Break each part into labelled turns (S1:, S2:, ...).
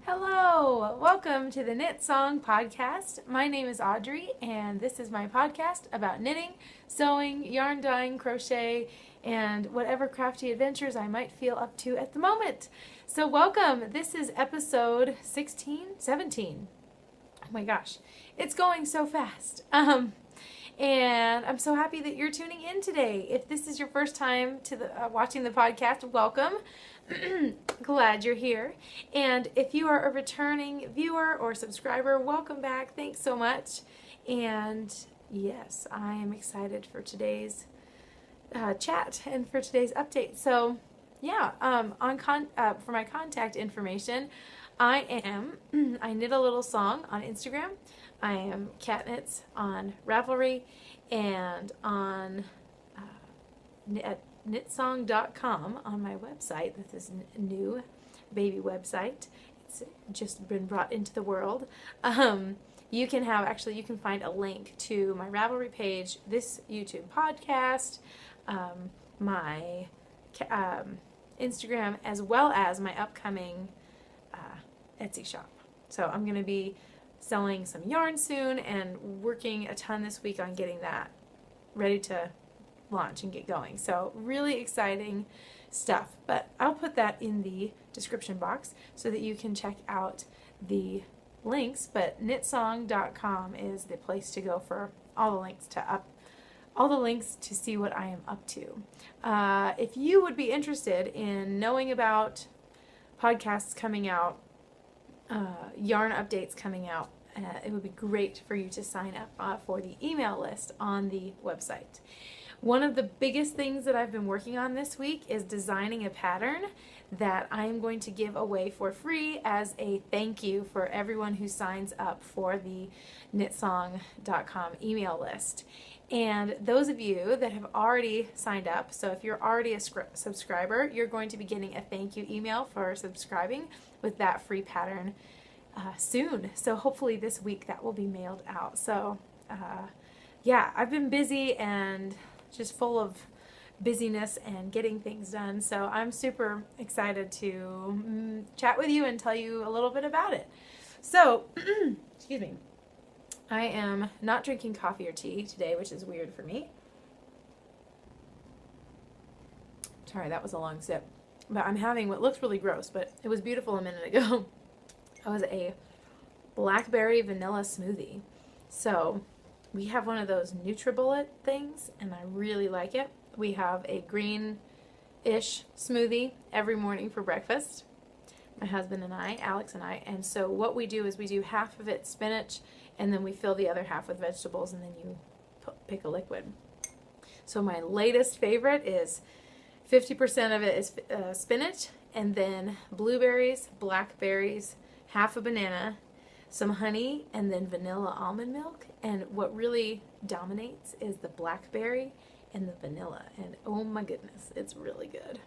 S1: Hello, welcome to the Knit Song Podcast. My name is Audrey, and this is my podcast about knitting, sewing, yarn dyeing, crochet, and whatever crafty adventures I might feel up to at the moment. So welcome. This is episode 16, 17. Oh my gosh, it's going so fast. And I'm so happy that you're tuning in today. If this is your first time to watching the podcast, welcome. Glad you're here. And if you are a returning viewer or subscriber, welcome back. Thanks so much. And yes, I am excited for today's chat and for today's update. So yeah, for my contact information, I knit a little song on Instagram. I am katknitss on Ravelry and on knitsong.com on my website. This is a new baby website. It's just been brought into the world. You can find a link to my Ravelry page, this YouTube podcast, my Instagram, as well as my upcoming Etsy shop. So I'm going to be selling some yarn soon and working a ton this week on getting that ready to launch and get going. So really exciting stuff. But I'll put that in the description box so that you can check out the links. But knitsong.com is the place to go for all the links to see what I am up to. If you would be interested in knowing about podcasts coming out, yarn updates coming out, it would be great for you to sign up for the email list on the website. One of the biggest things that I've been working on this week is designing a pattern that I'm going to give away for free as a thank you for everyone who signs up for the knitsong.com email list. And those of you that have already signed up, so if you're already a subscriber, you're going to be getting a thank you email for subscribing with that free pattern soon. So hopefully this week that will be mailed out. So yeah, I've been busy and just full of busyness and getting things done. So I'm super excited to chat with you and tell you a little bit about it. So, excuse me. I am not drinking coffee or tea today, which is weird for me. Sorry, that was a long sip. But I'm having what looks really gross, but it was beautiful a minute ago. That was a blackberry vanilla smoothie. So we have one of those NutriBullet things, and I really like it. We have a green-ish smoothie every morning for breakfast. My husband and I, Alex and I. And so what we do is we do half of it spinach, and then we fill the other half with vegetables, and then you pick a liquid. So my latest favorite is 50% of it is spinach, and then blueberries, blackberries, half a banana, some honey, and then vanilla almond milk. And what really dominates is the blackberry and the vanilla. And oh my goodness, it's really good.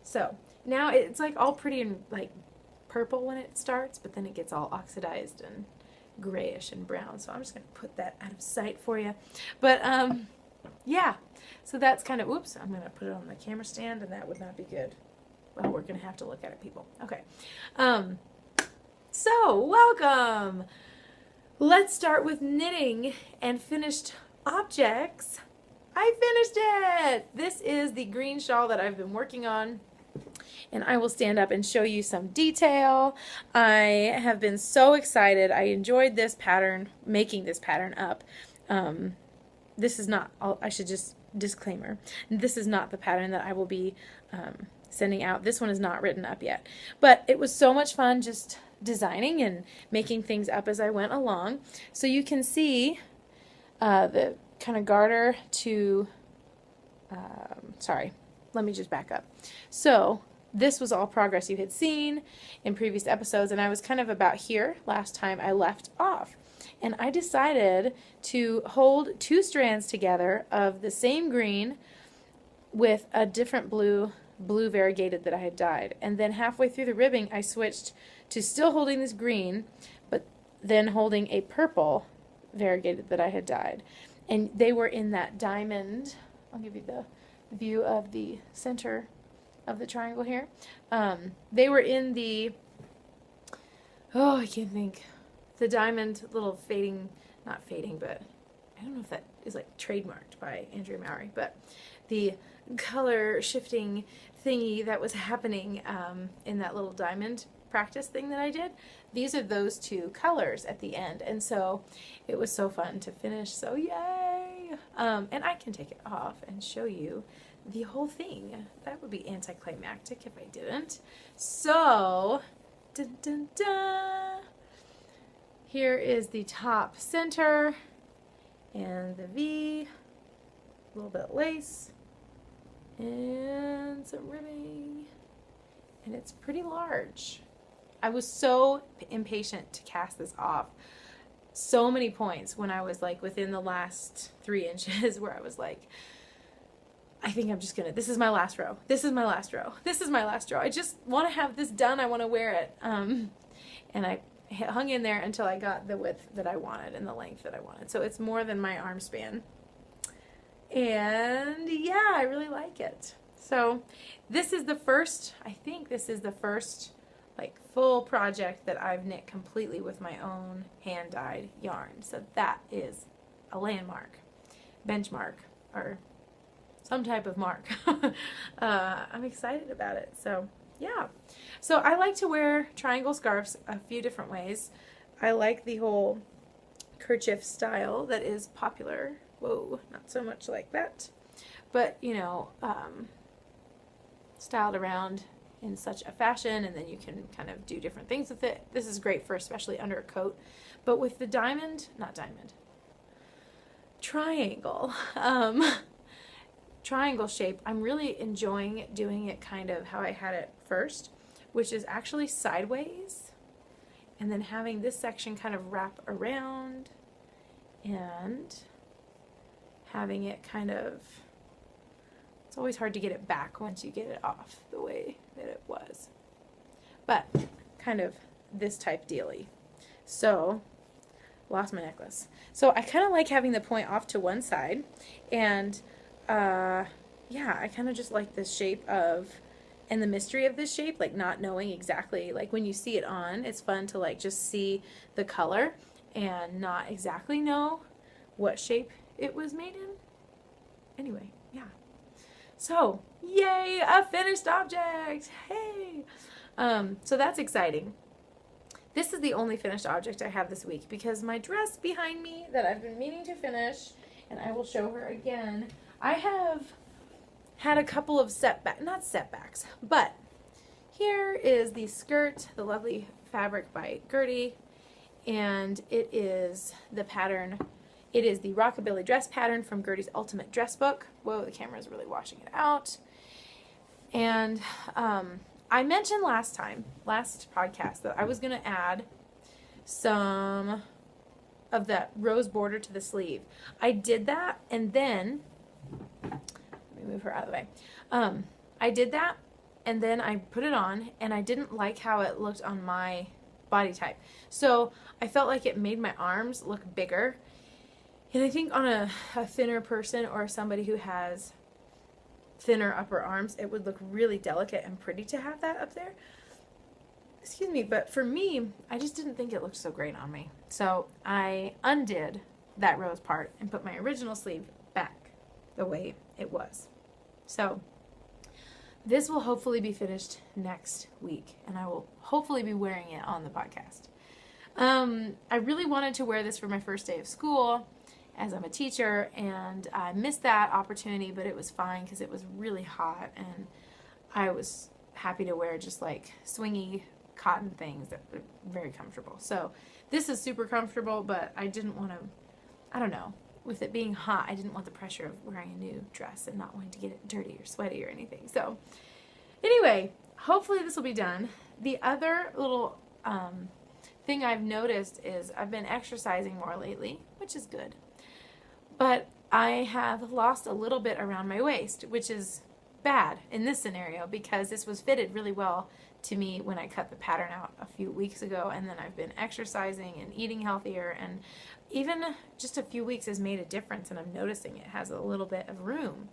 S1: So now it's like all pretty and like purple when it starts, but then it gets all oxidized and grayish and brown. So I'm just going to put that out of sight for you. But yeah, so that's kind of, oops, I'm going to put it on the camera stand, and that would not be good. Well, we're going to have to look at it, people. Okay. So welcome. Let's start with knitting and finished objects. I finished it. This is the green shawl that I've been working on, and I will stand up and show you some detail. I have been so excited. I enjoyed this pattern, making this pattern up. This is not, I should just disclaimer, this is not the pattern that I will be sending out. This one is not written up yet, but it was so much fun just designing and making things up as I went along. So you can see the kind of garter to, sorry, let me just back up. So this was all progress you had seen in previous episodes, and I was kind of about here last time I left off. And I decided to hold two strands together of the same green with a different blue variegated that I had dyed. And then halfway through the ribbing, I switched to still holding this green, but then holding a purple variegated that I had dyed. And they were in that diamond. I'll give you the view of the center of the triangle here. They were in the Oh, I can't think. The diamond little fading, not fading, but I don't know if that is like trademarked by Andrea Mowry, but the color shifting thingy that was happening in that little diamond practice thing that I did, these are those two colors at the end, and so it was so fun to finish, so yay! And I can take it off and show you the whole thing. That would be anticlimactic if I didn't. So, dun, dun, dun. Here is the top center and the V, a little bit of lace, and some ribbing, and it's pretty large. I was so impatient to cast this off. So many points when I was like within the last 3 inches where I was like, I think I'm just gonna, this is my last row. This is my last row. This is my last row. I just want to have this done. I want to wear it. And I hung in there until I got the width that I wanted and the length that I wanted. So it's more than my arm span. And yeah, I really like it. So this is the first, I think this is the first like full project that I've knit completely with my own hand-dyed yarn. So that is a landmark, benchmark, or some type of mark. I'm excited about it. So yeah. So I like to wear triangle scarves a few different ways. I like the whole kerchief style that is popular. Whoa, not so much like that. But, you know, styled around in such a fashion, and then you can kind of do different things with it. This is great for especially under a coat. But with the triangle, triangle shape, I'm really enjoying doing it kind of how I had it first, which is actually sideways, and then having this section kind of wrap around, and having it kind of, it's always hard to get it back once you get it off the way that it was, but kind of this type dealy. So, lost my necklace. So I kind of like having the point off to one side, and yeah, I kind of just like this shape of, and the mystery of this shape, like not knowing exactly, like when you see it on, it's fun to like just see the color and not exactly know what shape it was made in. Anyway, yeah. So, yay, a finished object! Hey! So that's exciting. This is the only finished object I have this week because my dress behind me that I've been meaning to finish, and I will show her again, I have had a couple of not setbacks, but here is the skirt, the lovely fabric by Gertie, and it is the pattern. It is the Rockabilly dress pattern from Gertie's Ultimate Dress Book. Whoa, the camera is really washing it out. And I mentioned last podcast, that I was going to add some of that rose border to the sleeve. I did that, and then, let me move her out of the way. I did that, and then I put it on, and I didn't like how it looked on my body type. So I felt like it made my arms look bigger. And I think on a thinner person or somebody who has thinner upper arms, it would look really delicate and pretty to have that up there. Excuse me, but for me, I just didn't think it looked so great on me. So I undid that rose part and put my original sleeve back the way it was. So this will hopefully be finished next week, and I will hopefully be wearing it on the podcast. I really wanted to wear this for my first day of school, as I'm a teacher, and I missed that opportunity, but it was fine because it was really hot, and I was happy to wear just like swingy cotton things that were very comfortable. So this is super comfortable, but I didn't want to, I don't know, with it being hot, I didn't want the pressure of wearing a new dress and not wanting to get it dirty or sweaty or anything. So anyway, hopefully this will be done. The other little thing I've noticed is I've been exercising more lately, which is good. But I have lost a little bit around my waist, which is bad in this scenario because this was fitted really well to me when I cut the pattern out a few weeks ago, and then I've been exercising and eating healthier, and even just a few weeks has made a difference, and I'm noticing it has a little bit of room.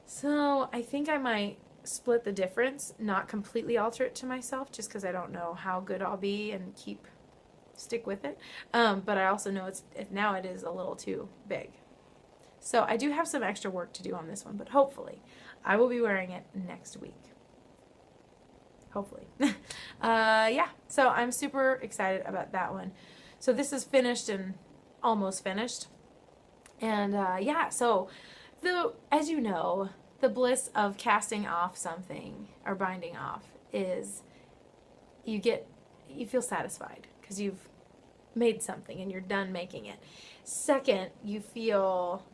S1: So I think I might split the difference, not completely alter it to myself just because I don't know how good I'll be and stick with it. But I also know now it is a little too big. So I do have some extra work to do on this one, but hopefully I will be wearing it next week. Hopefully. Yeah, so I'm super excited about that one. So this is finished and almost finished. And yeah, so as you know, the bliss of casting off something or binding off is you feel satisfied because you've made something and you're done making it. Second, you feel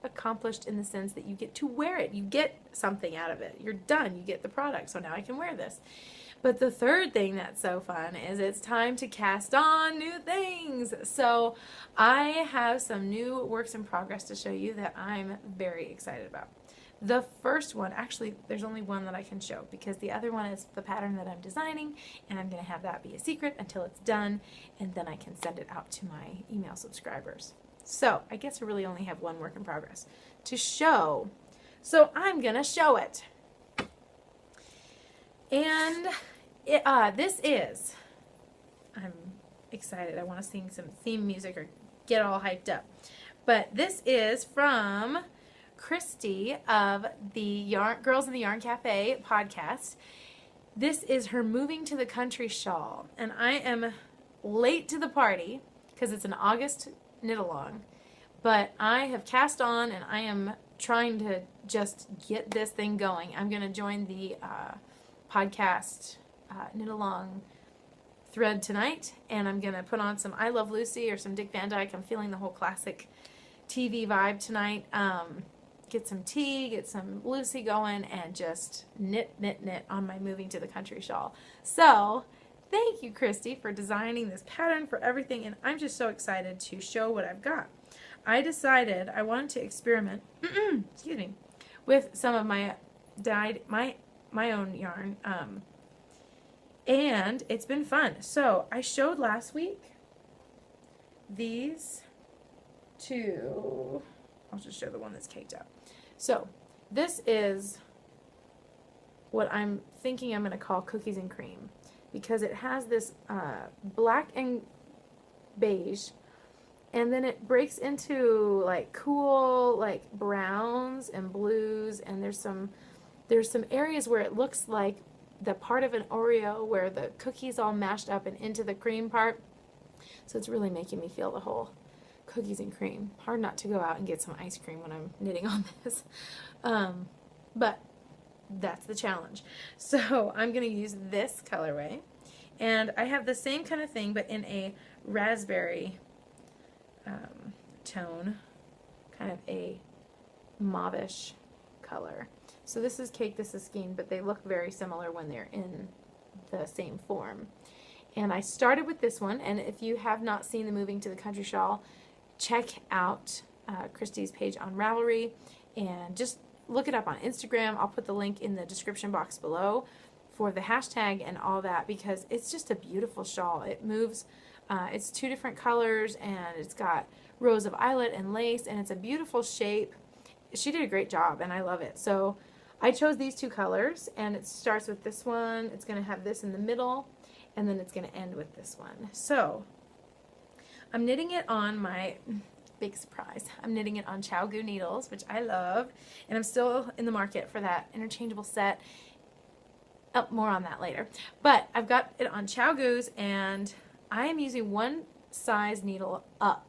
S1: accomplished in the sense that you get to wear it. You get something out of it. You're done. You get the product. So now I can wear this. But the third thing that's so fun is it's time to cast on new things. So I have some new works in progress to show you that I'm very excited about. The first one, actually, there's only one that I can show because the other one is the pattern that I'm designing, and I'm going to have that be a secret until it's done, and then I can send it out to my email subscribers. So I guess I really only have one work in progress to show. So I'm going to show it. And this is, I'm excited. I want to sing some theme music or get all hyped up. But this is from Christy of the Girls in the Yarn Cafe podcast. This is her Moving to the Country shawl. And I am late to the party because it's an August knit along. But I have cast on and I am trying to just get this thing going. I'm going to join the podcast knit along thread tonight, and I'm going to put on some I Love Lucy or some Dick Van Dyke. I'm feeling the whole classic TV vibe tonight. Get some tea, get some Lucy going, and just knit on my Moving to the Country shawl. So thank you, Christy, for designing this pattern, for everything, and I'm just so excited to show what I've got. I decided I wanted to experiment excuse me, with some of my my own yarn, and it's been fun. So I showed last week these two. I'll just show the one that's caked up. So this is what I'm thinking I'm going to call cookies and cream, because it has this black and beige, and then it breaks into like cool like browns and blues, and there's some areas where it looks like the part of an Oreo where the cookies all mashed up and into the cream part. So it's really making me feel the whole cookies and cream. Hard not to go out and get some ice cream when I'm knitting on this. But that's the challenge. So I'm going to use this colorway. And I have the same kind of thing, but in a raspberry tone, kind of a mauvish color. So this is cake, this is skein, but they look very similar when they're in the same form. And I started with this one, and if you have not seen the Moving to the Country shawl, check out Christy's page on Ravelry, and just look it up on Instagram. I'll put the link in the description box below for the hashtag and all that, because it's just a beautiful shawl. It moves, it's two different colors, and it's got rows of eyelet and lace, and it's a beautiful shape. She did a great job, and I love it. So I chose these two colors, and it starts with this one. It's going to have this in the middle, and then it's going to end with this one. So I'm knitting it on my big surprise. I'm knitting it on ChowGoo needles, which I love, and I'm still in the market for that interchangeable set. Oh, more on that later. But I've got it on ChowGoos, and I am using one size needle up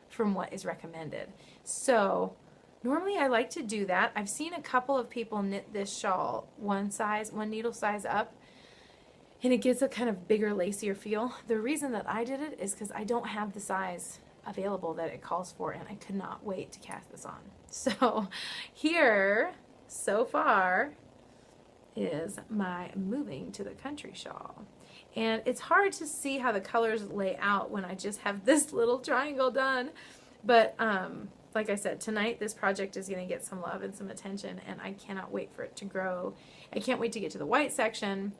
S1: from what is recommended. So normally I like to do that. I've seen a couple of people knit this shawl one needle size up, and it gives a kind of bigger, lacier feel. The reason that I did it is because I don't have the size available that it calls for, and I could not wait to cast this on. So here, so far, is my Moving to the Country shawl. And it's hard to see how the colors lay out when I just have this little triangle done. But like I said, tonight this project is going to get some love and some attention, and I cannot wait for it to grow. I can't wait to get to the white section.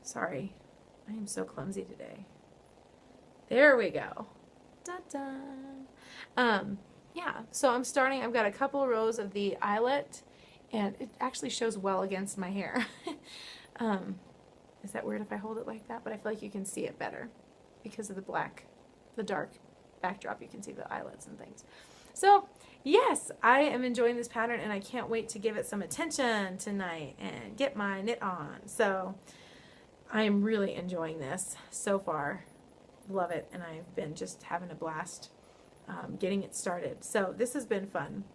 S1: Sorry, I am so clumsy today. There we go. Dun-dun. Yeah, so I'm starting. I've got a couple rows of the eyelet And it actually shows well against my hair. Is that weird if I hold it like that? But I feel like you can see it better because of the dark backdrop. You can see the eyelets and things. So yes, I am enjoying this pattern, and I can't wait to give it some attention tonight and get my knit on. So I am really enjoying this so far. Love it, and I've been just having a blast getting it started. So this has been fun,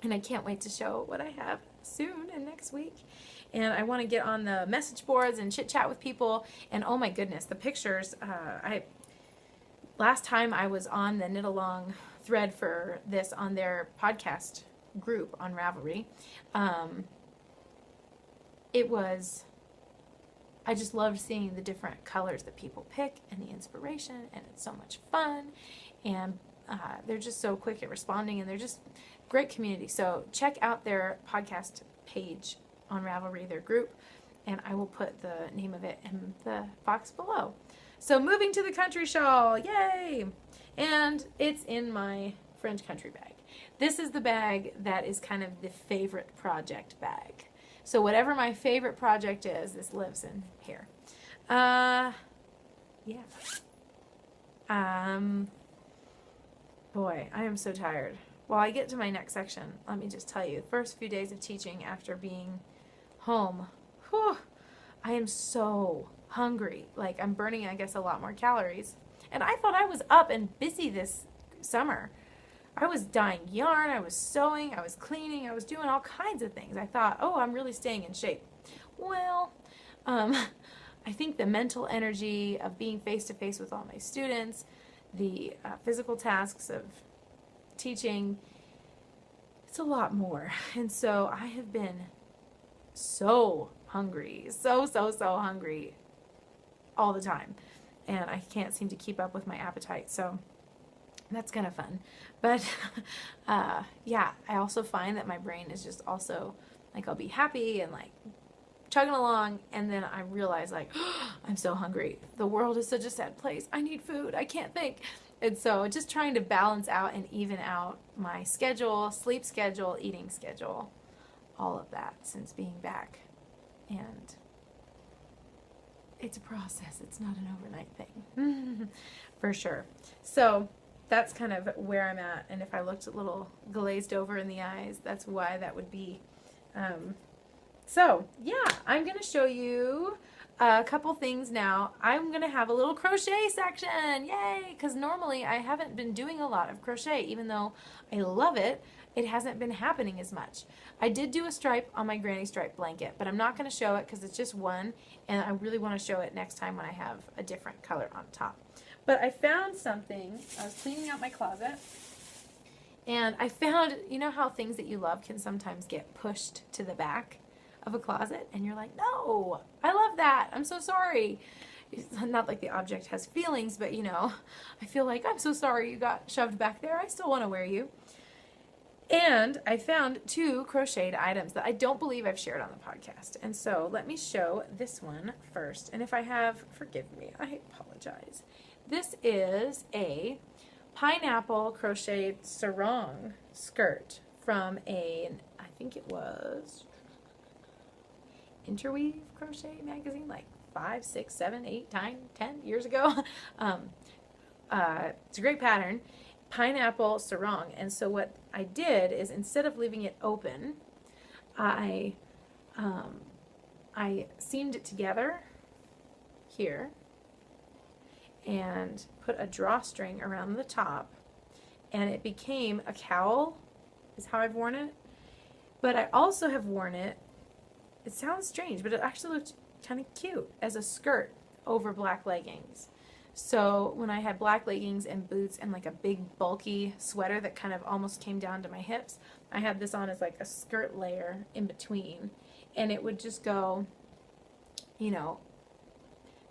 S1: and I can't wait to show what I have soon and next week. And I want to get on the message boards and chit chat with people. And oh my goodness, the pictures. Last time I was on the knit along thread for this on their podcast group on Ravelry. I just loved seeing the different colors that people pick and the inspiration, and it's so much fun. And they're just so quick at responding, and they're just great community. So check out their podcast page on Ravelry, their group, and I will put the name of it in the box below. So moving to the country shawl, yay! And it's in my French country bag. This is the bag that is kind of the favorite project bag. So whatever my favorite project is, this lives in here. Yeah. Boy, I am so tired. While I get to my next section, let me just tell you, the first few days of teaching after being home, whew, I am so hungry. Like, I'm burning, I guess, a lot more calories. And I thought I was up and busy this summer. I was dyeing yarn, I was sewing, I was cleaning, I was doing all kinds of things. I thought, oh, I'm really staying in shape. Well, I think the mental energy of being face-to-face with all my students, the physical tasks of teaching, it's a lot more. And so I have been so hungry, so hungry all the time. And I can't seem to keep up with my appetite. So that's kind of fun. But yeah, I also find that my brain is just also like, I'll be happy and like chugging along, and then I realize like, oh, I'm so hungry. The world is such a sad place. I need food. I can't think. And so just trying to balance out and even out my schedule, sleep schedule, eating schedule, all of that since being back. And it's a process. It's not an overnight thing. For sure. So that's kind of where I'm at. And if I looked a little glazed over in the eyes, that's why that would be. So yeah, I'm going to show you a couple things now. I'm going to have a little crochet section. Yay! Because normally I haven't been doing a lot of crochet. Even though I love it, it hasn't been happening as much. I did do a stripe on my granny stripe blanket, but I'm not going to show it because it's just one, and I really want to show it next time when I have a different color on top. But I found something. I was cleaning out my closet, and I found, you know how things that you love can sometimes get pushed to the back of a closet, and you're like, no, I love that. I'm so sorry. It's not like the object has feelings, but you know, I feel like, I'm so sorry you got shoved back there. I still want to wear you. And I found 2 crocheted items that I don't believe I've shared on the podcast. And so let me show this one first. And if I have, forgive me, I apologize. This is a pineapple crocheted sarong skirt from I think it was Interweave Crochet magazine, like 5, 6, 7, 8, 9, 10 years ago. It's a great pattern. Pineapple sarong. And so what I did is, instead of leaving it open, I seamed it together here and put a drawstring around the top, and it became a cowl is how I've worn it. But I also have worn it, it sounds strange, but it actually looked kind of cute as a skirt over black leggings. So when I had black leggings and boots and like a big bulky sweater that kind of almost came down to my hips, I had this on as like a skirt layer in between, and it would just go, you know,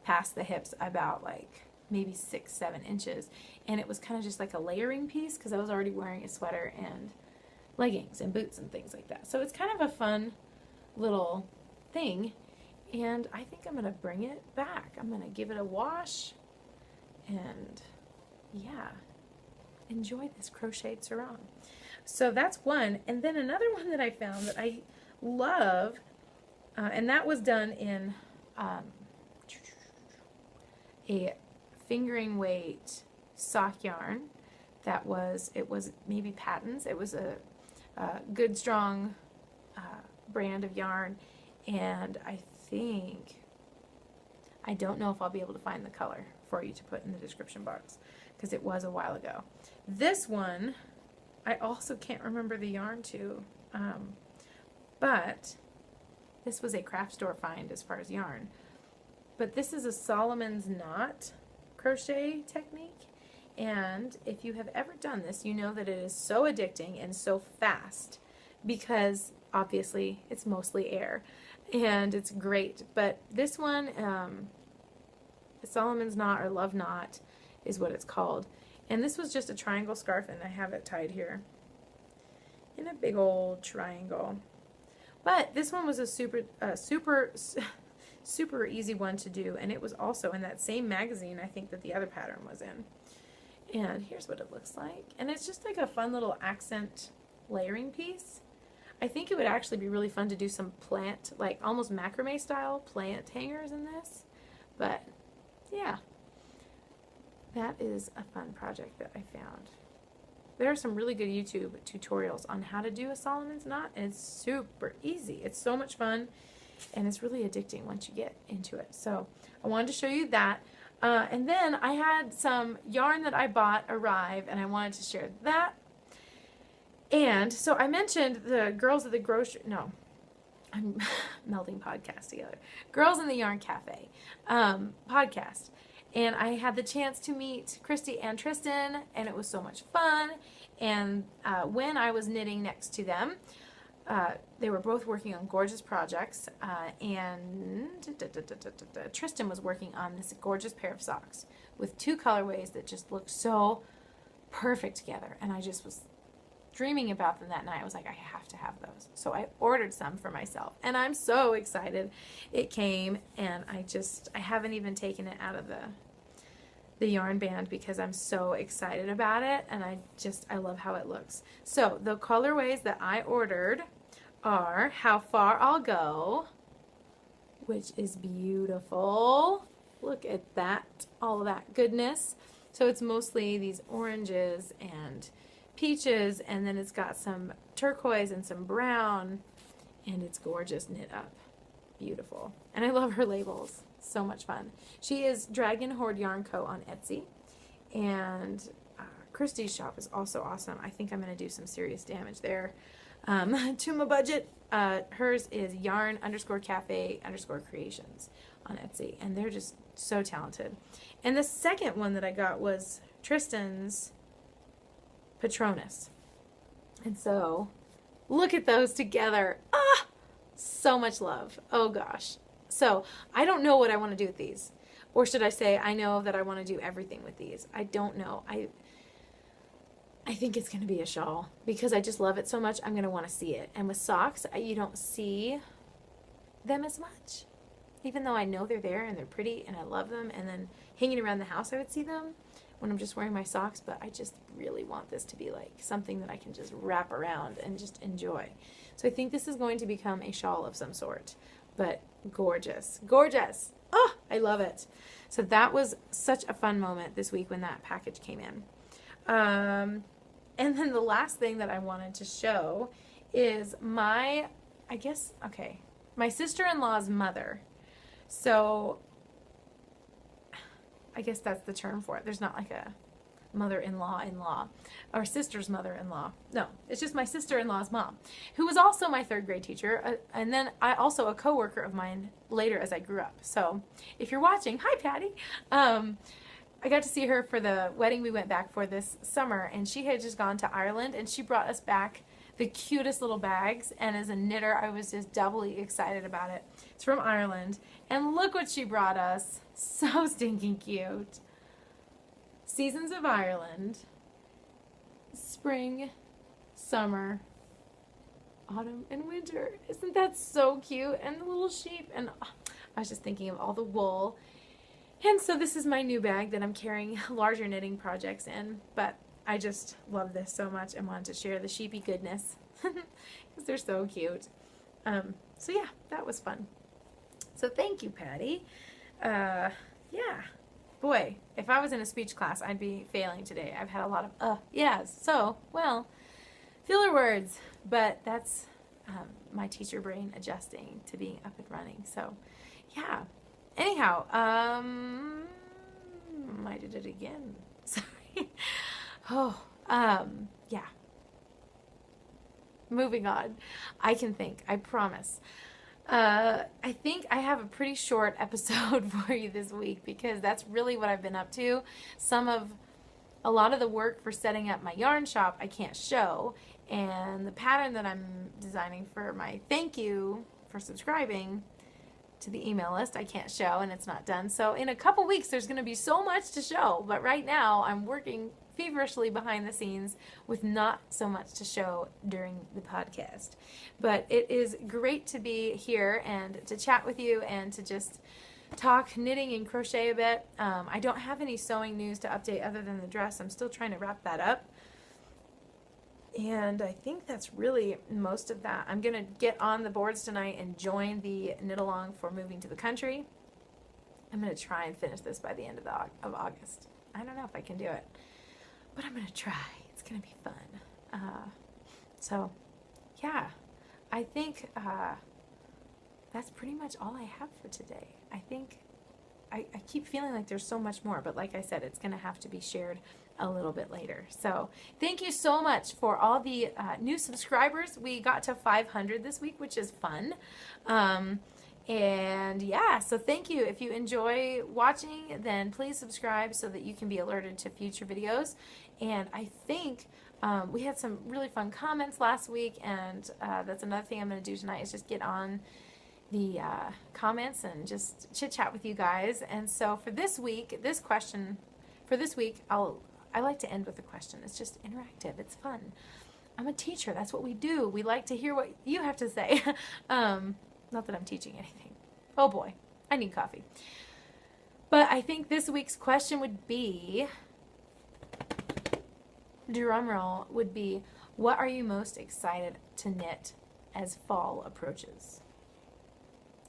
S1: past the hips about like maybe 6, 7 inches, and it was kind of just like a layering piece because I was already wearing a sweater and leggings and boots and things like that. So it's kind of a fun little thing, and I think I'm going to bring it back. I'm going to give it a wash. And yeah, enjoy this crocheted sarong. So that's one. And then another one that I found that I love, and that was done in a fingering weight sock yarn. It was maybe Patton's. It was a good, strong brand of yarn, and I don't know if I'll be able to find the color for you to put in the description box because it was a while ago. This one, I also can't remember the yarn to, but this was a craft store find as far as yarn. But this is a Solomon's knot crochet technique, and if you have ever done this, you know that it is so addicting and so fast because obviously it's mostly air, and it's great. But this one, Solomon's knot or love knot is what it's called, and this was just a triangle scarf, and I have it tied here in a big old triangle. But this one was a super easy one to do, and it was also in that same magazine I think that the other pattern was in. And here's what it looks like, and it's just like a fun little accent layering piece. I think it would actually be really fun to do some plant, like almost macrame style plant hangers in this. But yeah, that is a fun project that I found. There are some really good YouTube tutorials on how to do a Solomon's knot, and it's super easy. It's so much fun, and it's really addicting once you get into it. So I wanted to show you that. And then I had some yarn that I bought arrive, and I wanted to share that. And so I mentioned the girls at the grocery, no, I'm melding podcasts together. Girls in the Yarn Cafe podcast. And I had the chance to meet Christy and Tristan, and it was so much fun. And when I was knitting next to them, they were both working on gorgeous projects, and Tristan was working on this gorgeous pair of socks with two colorways that just looked so perfect together, and I just was dreaming about them that night. I was like, I have to have those. So I ordered some for myself, and I'm so excited. It came, and I haven't even taken it out of the yarn band because I'm so excited about it, and I love how it looks. So the colorways that I ordered are How Far I'll Go, which is beautiful. Look at that, all of that goodness. So it's mostly these oranges and peaches, and then it's got some turquoise and some brown, and it's gorgeous knit up. Beautiful. And I love her labels. So much fun. She is Dragon Hoard Yarn Co. on Etsy, and Christy's shop is also awesome. I think I'm going to do some serious damage there to my budget. Hers is yarn_cafe_creations on Etsy, and they're just so talented. And the second one that I got was Tristan's Patronus. And so look at those together. Ah, so much love. Oh gosh. So I don't know what I want to do with these, or should I say I know that I want to do everything with these. I don't know. I think it's going to be a shawl because I just love it so much. I'm going to want to see it. And with socks, you don't see them as much, even though I know they're there and they're pretty and I love them. And then hanging around the house, I would see them when I'm just wearing my socks. But I just really want this to be like something that I can just wrap around and just enjoy. So I think this is going to become a shawl of some sort. But gorgeous, gorgeous. Oh, I love it. So that was such a fun moment this week when that package came in. And then the last thing that I wanted to show is my sister-in-law's mother. So I guess that's the term for it. There's not like a mother-in-law or sister's mother-in-law. No, it's just my sister-in-law's mom, who was also my third grade teacher, and then also a co-worker of mine later as I grew up. So if you're watching, hi Patty. I got to see her for the wedding we went back for this summer, and she had just gone to Ireland, and she brought us back the cutest little bags, and as a knitter I was just doubly excited about it. It's from Ireland, and look what she brought us. So stinking cute. Seasons of Ireland, spring, summer, autumn, and winter. Isn't that so cute? And the little sheep, and I was just thinking of all the wool. And so this is my new bag that I'm carrying larger knitting projects in, but I just love this so much and wanted to share the sheepy goodness because they're so cute. So yeah, that was fun. So thank you, Patty. Yeah. Boy, if I was in a speech class, I'd be failing today. I've had a lot of yes. So, well, filler words. But that's my teacher brain adjusting to being up and running. So, yeah. Anyhow, I did it again. Sorry. Oh, yeah. Moving on. I can think. I promise. I think I have a pretty short episode for you this week because that's really what I've been up to. A lot of the work for setting up my yarn shop I can't show, and the pattern that I'm designing for my thank you for subscribing to the email list I can't show, and it's not done. So in a couple weeks there's going to be so much to show, but right now I'm working feverishly behind the scenes with not so much to show during the podcast. But it is great to be here and to chat with you and to just talk knitting and crochet a bit. I don't have any sewing news to update other than the dress. I'm still trying to wrap that up. And I think that's really most of that. I'm going to get on the boards tonight and join the knit along for moving to the country. I'm going to try and finish this by the end of August. I don't know if I can do it, but I'm going to try. It's going to be fun. So, yeah, I think that's pretty much all I have for today. I think I keep feeling like there's so much more, but like I said, it's going to have to be shared a little bit later. So thank you so much for all the new subscribers. We got to 500 this week, which is fun. And yeah, so thank you. If you enjoy watching, then please subscribe so that you can be alerted to future videos. And I think we had some really fun comments last week, and that's another thing I'm going to do tonight is just get on the comments and just chit chat with you guys. And so for this week, I like to end with a question. It's just interactive. It's fun. I'm a teacher. That's what we do. We like to hear what you have to say. Not that I'm teaching anything. Oh boy, I need coffee. But I think this week's question would be, drumroll, would be, what are you most excited to knit as fall approaches?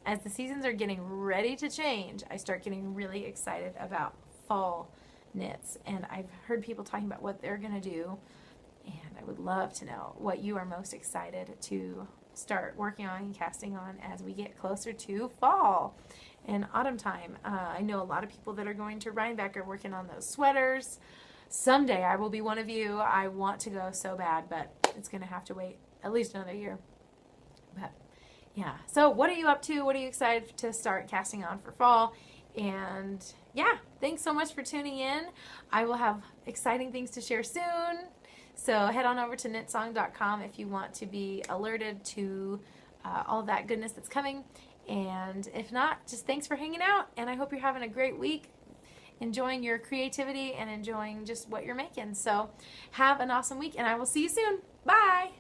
S1: As the seasons are getting ready to change, I start getting really excited about fall knits, and I've heard people talking about what they're going to do, and I would love to know what you are most excited to start working on and casting on as we get closer to fall and autumn time. I know a lot of people that are going to Rhinebeck are working on those sweaters. Someday I will be one of you. I want to go so bad, but it's going to have to wait at least another year. But yeah, so what are you up to? What are you excited to start casting on for fall? And yeah, thanks so much for tuning in. I will have exciting things to share soon. So head on over to knitsong.com if you want to be alerted to all that goodness that's coming. And if not, just thanks for hanging out. And I hope you're having a great week, enjoying your creativity and enjoying just what you're making. So have an awesome week, and I will see you soon. Bye.